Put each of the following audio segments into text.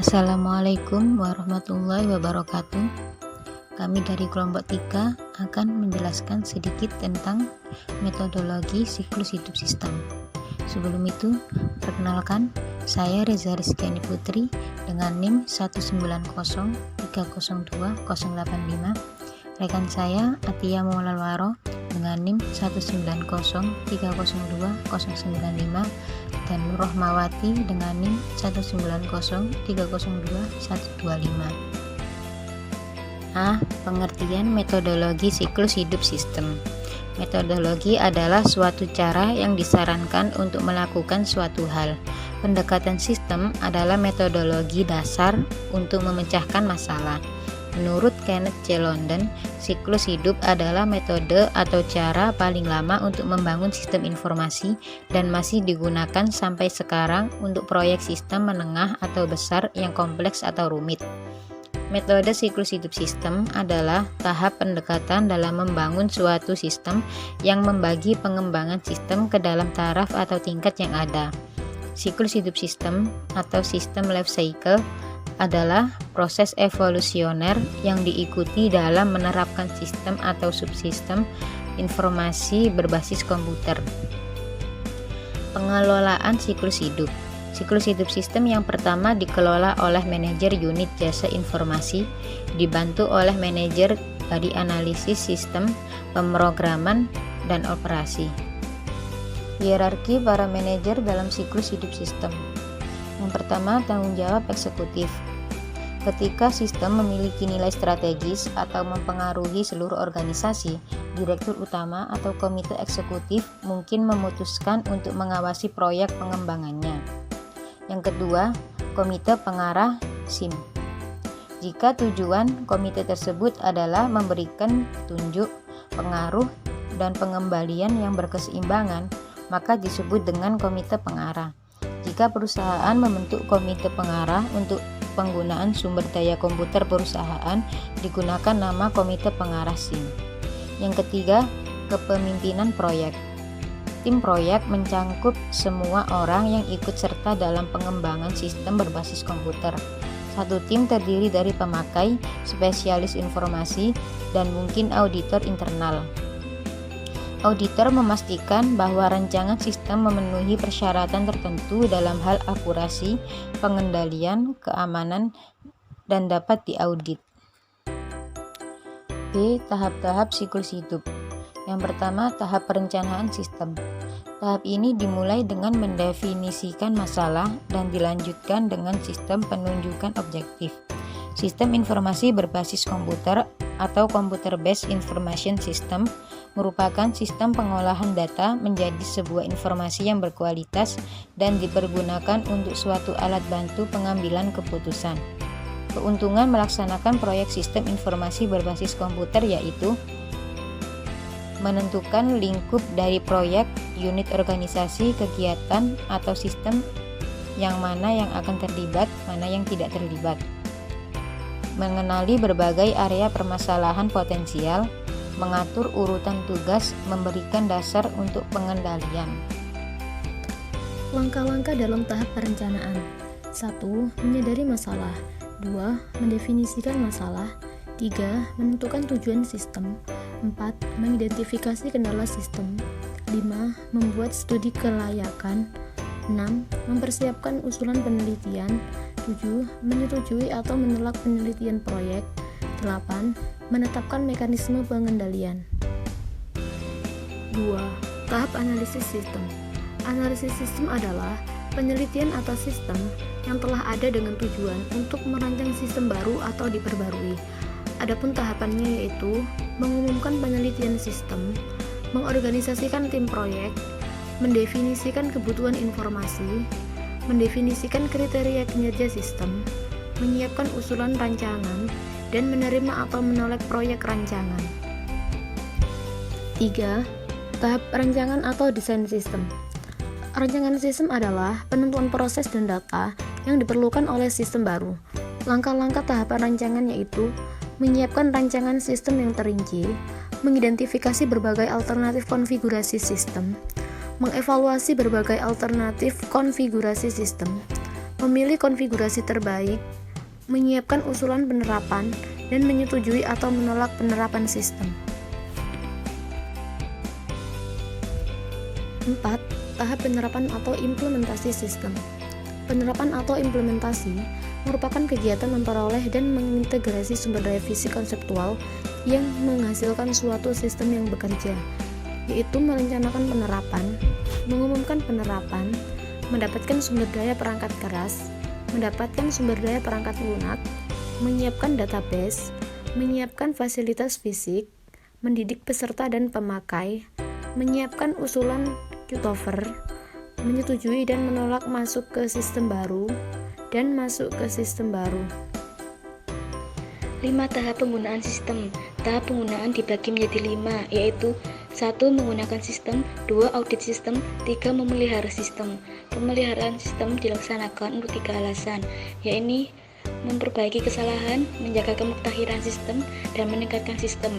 Assalamualaikum warahmatullahi wabarakatuh. Kami dari kelompok 3 akan menjelaskan sedikit tentang metodologi siklus hidup sistem. Sebelum itu, perkenalkan, saya Reza Rizkyani Putri dengan NIM 190302085. Rekan saya Atia Maulalwaro dengan NIM 190302095 dan Nurrohmawati dengan NIM 190302125. A. Pengertian metodologi siklus hidup sistem. Metodologi adalah suatu cara yang disarankan untuk melakukan suatu hal. Pendekatan sistem adalah metodologi dasar untuk memecahkan masalah. Menurut Kenneth C. London, siklus hidup adalah metode atau cara paling lama untuk membangun sistem informasi dan masih digunakan sampai sekarang untuk proyek sistem menengah atau besar yang kompleks atau rumit. Metode siklus hidup sistem adalah tahap pendekatan dalam membangun suatu sistem yang membagi pengembangan sistem ke dalam taraf atau tingkat yang ada. Siklus hidup sistem atau sistem life cycle adalah proses evolusioner yang diikuti dalam menerapkan sistem atau subsistem informasi berbasis komputer. Pengelolaan siklus hidup. Siklus hidup sistem yang pertama dikelola oleh manajer unit jasa informasi, dibantu oleh manajer dari analisis sistem, pemrograman, dan operasi. Hierarki para manajer dalam siklus hidup sistem. Yang pertama, tanggung jawab eksekutif. Ketika sistem memiliki nilai strategis atau mempengaruhi seluruh organisasi, direktur utama atau komite eksekutif mungkin memutuskan untuk mengawasi proyek pengembangannya. Yang kedua, komite pengarah SIM. Jika tujuan komite tersebut adalah memberikan petunjuk, pengaruh, dan pengembalian yang berkeseimbangan, maka disebut dengan komite pengarah. Jika perusahaan membentuk komite pengarah untuk penggunaan sumber daya komputer perusahaan, digunakan nama komite pengarah SIM. Yang ketiga, kepemimpinan proyek. Tim proyek mencangkup semua orang yang ikut serta dalam pengembangan sistem berbasis komputer. Satu tim terdiri dari pemakai, spesialis informasi, dan mungkin auditor internal. Auditor memastikan bahwa rancangan sistem memenuhi persyaratan tertentu dalam hal akurasi, pengendalian, keamanan, dan dapat diaudit. B. Tahap-tahap siklus hidup. Yang pertama, tahap perencanaan sistem. Tahap ini dimulai dengan mendefinisikan masalah dan dilanjutkan dengan sistem penunjukan objektif. Sistem informasi berbasis komputer atau Computer-Based Information System merupakan sistem pengolahan data menjadi sebuah informasi yang berkualitas dan dipergunakan untuk suatu alat bantu pengambilan keputusan. Keuntungan melaksanakan proyek sistem informasi berbasis komputer yaitu menentukan lingkup dari proyek, unit organisasi, kegiatan, atau sistem yang mana yang akan terlibat, mana yang tidak terlibat. Mengenali berbagai area permasalahan potensial, mengatur urutan tugas, memberikan dasar untuk pengendalian. Langkah-langkah dalam tahap perencanaan. 1. Menyadari masalah. 2. Mendefinisikan masalah. 3. Menentukan tujuan sistem. 4. Mengidentifikasi kendala sistem. 5. Membuat studi kelayakan. 6. Mempersiapkan usulan penelitian. 7. Menyetujui atau menolak penelitian proyek. 8. Menetapkan mekanisme pengendalian. 2. Tahap analisis sistem. Analisis sistem adalah penelitian atas sistem yang telah ada dengan tujuan untuk merancang sistem baru atau diperbarui. Adapun tahapannya yaitu mengumumkan penelitian sistem, mengorganisasikan tim proyek, mendefinisikan kebutuhan informasi, mendefinisikan kriteria kinerja sistem, menyiapkan usulan rancangan, dan menerima atau menolak proyek rancangan. 3. Tahap perancangan atau desain sistem. Rancangan sistem adalah penentuan proses dan data yang diperlukan oleh sistem baru. Langkah-langkah tahapan rancangan yaitu menyiapkan rancangan sistem yang terinci, mengidentifikasi berbagai alternatif konfigurasi sistem, mengevaluasi berbagai alternatif konfigurasi sistem, memilih konfigurasi terbaik, menyiapkan usulan penerapan, dan menyetujui atau menolak penerapan sistem. 4. Tahap penerapan atau implementasi sistem. Penerapan atau implementasi merupakan kegiatan memperoleh dan mengintegrasi sumber daya fisik konseptual yang menghasilkan suatu sistem yang bekerja, yaitu merencanakan penerapan, mengumumkan penerapan, mendapatkan sumber daya perangkat keras, mendapatkan sumber daya perangkat lunak, menyiapkan database, menyiapkan fasilitas fisik, mendidik peserta dan pemakai, menyiapkan usulan cutover, menyetujui dan menolak masuk ke sistem baru, dan masuk ke sistem baru. 5. Tahap penggunaan sistem. Tahap penggunaan dibagi menjadi 5, yaitu 1. Menggunakan sistem, 2. Audit sistem, 3. Memelihara sistem. Pemeliharaan sistem dilaksanakan untuk 3 alasan, yaitu memperbaiki kesalahan, menjaga kemuktahiran sistem, dan meningkatkan sistem.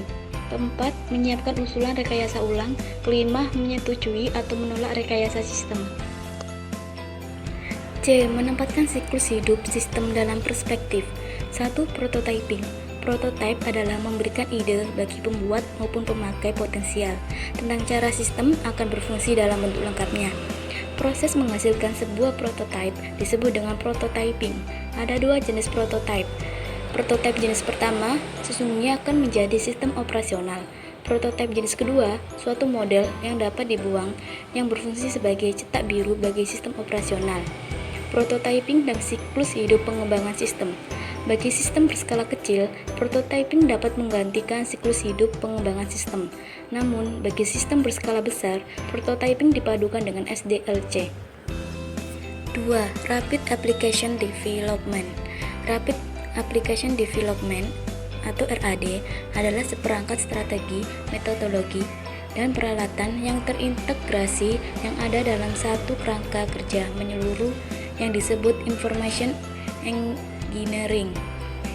4. Menyiapkan usulan rekayasa ulang. 5. Menyetujui atau menolak rekayasa sistem. C. Menempatkan siklus hidup sistem dalam perspektif. 1. Prototyping. Prototype adalah memberikan ide bagi pembuat maupun pemakai potensial tentang cara sistem akan berfungsi dalam bentuk lengkapnya. Proses menghasilkan sebuah prototype disebut dengan prototyping. Ada 2 jenis prototype. Prototype jenis pertama sesungguhnya akan menjadi sistem operasional. Prototipe jenis kedua, suatu model yang dapat dibuang yang berfungsi sebagai cetak biru bagi sistem operasional. Prototyping dan siklus hidup pengembangan sistem. Bagi sistem berskala kecil, prototyping dapat menggantikan siklus hidup pengembangan sistem. Namun, bagi sistem berskala besar, prototyping dipadukan dengan SDLC. 2. Rapid Application Development. Rapid Application Development atau RAD adalah seperangkat strategi, metodologi, dan peralatan yang terintegrasi yang ada dalam satu kerangka kerja menyeluruh yang disebut Information Engineering.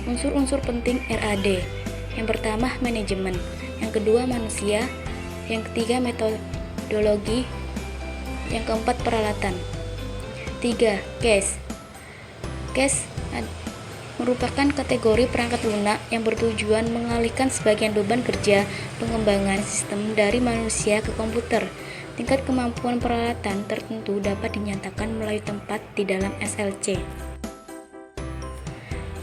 Unsur-unsur penting RAD. Yang pertama, manajemen. Yang kedua, manusia. Yang ketiga, metodologi. Yang keempat, peralatan. 3. Case. Case merupakan kategori perangkat lunak yang bertujuan mengalihkan sebagian beban kerja pengembangan sistem dari manusia ke komputer. Tingkat kemampuan peralatan tertentu dapat dinyatakan melalui tempat di dalam SLC.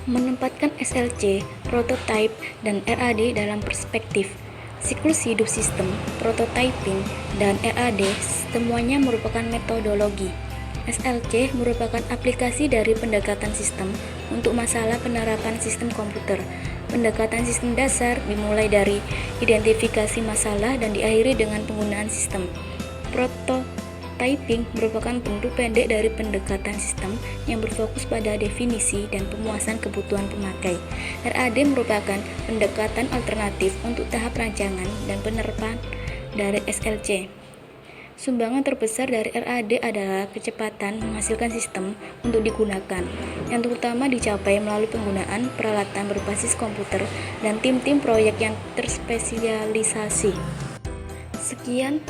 Menempatkan SLC, prototype, dan RAD dalam perspektif. Siklus hidup sistem, prototyping, dan RAD semuanya merupakan metodologi. SLC merupakan aplikasi dari pendekatan sistem untuk masalah penerapan sistem komputer. Pendekatan sistem dasar dimulai dari identifikasi masalah dan diakhiri dengan penggunaan sistem. Prototyping merupakan bentuk pendek dari pendekatan sistem yang berfokus pada definisi dan pemuasan kebutuhan pemakai. RAD merupakan pendekatan alternatif untuk tahap rancangan dan penerapan dari SLC. Sumbangan terbesar dari RAD adalah kecepatan menghasilkan sistem untuk digunakan, yang terutama dicapai melalui penggunaan peralatan berbasis komputer dan tim-tim proyek yang terspesialisasi. Sekian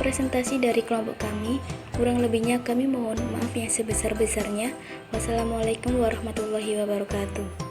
presentasi dari kelompok kami, kurang lebihnya kami mohon maaf yang sebesar-besarnya. Wassalamualaikum warahmatullahi wabarakatuh.